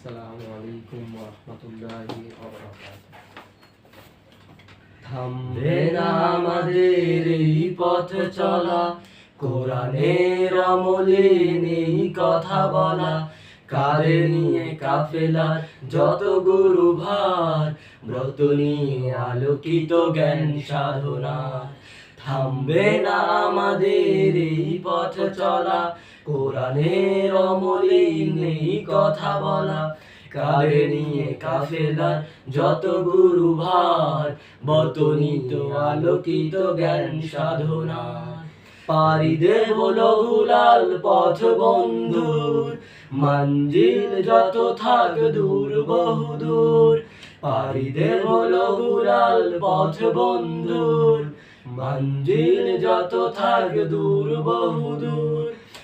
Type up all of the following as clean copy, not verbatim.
আসসালামু আলাইকুম ওয়া রাহমাতুল্লাহি ওয়া বারাকাতুহু। থামবে না আমাদের এই পথ চলা, কোরআনের আমলে নেই কথা বলা। কাঁধে নিয়ে কাফেলার যত গুরু ভার, ব্রত নিয়ে আলোকিত জ্ঞান সাধনা। থামবে না আমাদের এই পথ চলা, কোরআনের আমলে নেই কথা বলা। কাঁধে নিয়ে কাফেলার যত গুরু ভার, ব্রত নিত আলোকিত জ্ঞান সাধনা। পাড়ি দেব লঘুলাল পথ বন্ধুর, মঞ্জিল যত থাক দূর বহুদূর। পাড়ি দেব লঘুলাল পথ বন্ধুর, মঞ্জিল যত থাক দূর বহুদূর।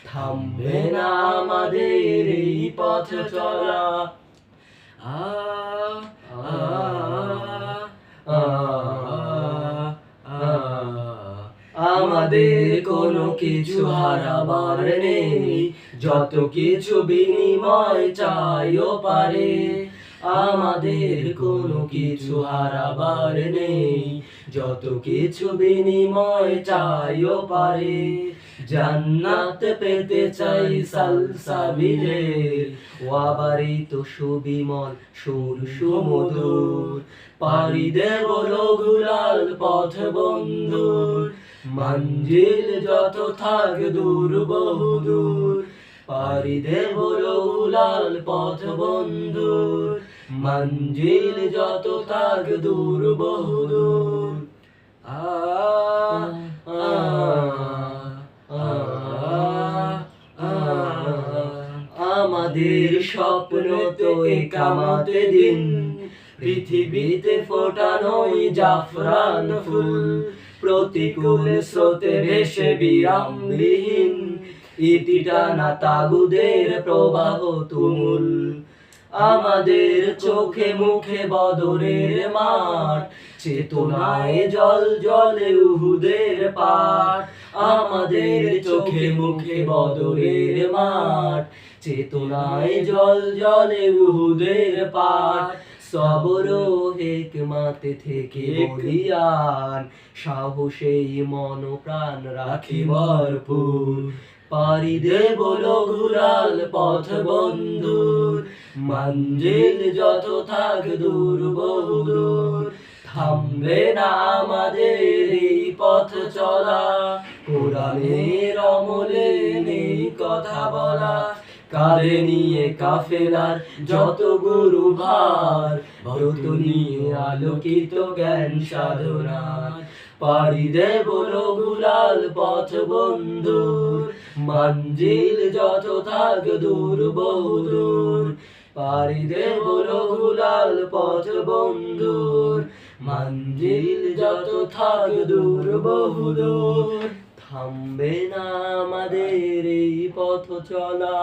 থামবে না আমাদের এই পথ চলা। আ আ আ আমাদের কোনো কিছু হারাবার নেই, যত কিছু বিনিময় চাইও পারে। আমাদের কোনো কিছু হারাবার নেই, যত কিছু বিনিময় চাইও পারে। জান্নাত পেতে চাই সালসাবিলের, ওয়াবারিত সুবিমল সুর সুমধুর। পাড়ি দেব লঘুলাল পথ বন্ধুর, মঞ্জিল যত থাক দূর বহুদূর। পাড়ি দেব লঘুলাল পথ বন্ধুর, মঞ্জিল যত থাক দূর বহুদূর। আমাদের স্বপ্ন তো একামতে দিন, পৃথিবীতে ফোটানোই জাফরান ফুল। প্রতিকূল স্রোতে ভেসে বিরামবিহীন, ইতি টানা তাগুদের প্রবাহ তুমুল। আমাদের চোখে মুখে বদরের মাঠ, চেতনায় জল জলে উহুদের পাট। আমাদের চোখে মুখে বদরের মাঠ, চেতনায় জল জলে উহুদের পাট। সবর ও হিকমত থেকে বলিয়ান, সাহসেই মন প্রাণ রাখি ভরপুর। পাড়ি দেব লঘুলাল পথ বন্ধুর, মঞ্জিল যত থাক দূর বহুদূর। থামবে না আমাদের এই পথ চলা, কোরআনের আমলে নেই কথা বলা। কাঁধে নিয়ে কাফেলার যত গুরু ভার, ব্রত নিয়ে আলোকিত জ্ঞান সাধনা। পাড়ি দেব লঘুলাল পথ বন্ধুর, মঞ্জিল যত থাক দূর বহুদূর। পাড়ি দেব লঘুলাল পথ বন্ধুর, মঞ্জিল যত থাক দূর বহুদূর। থামবে না আমাদের এই পথ চলা।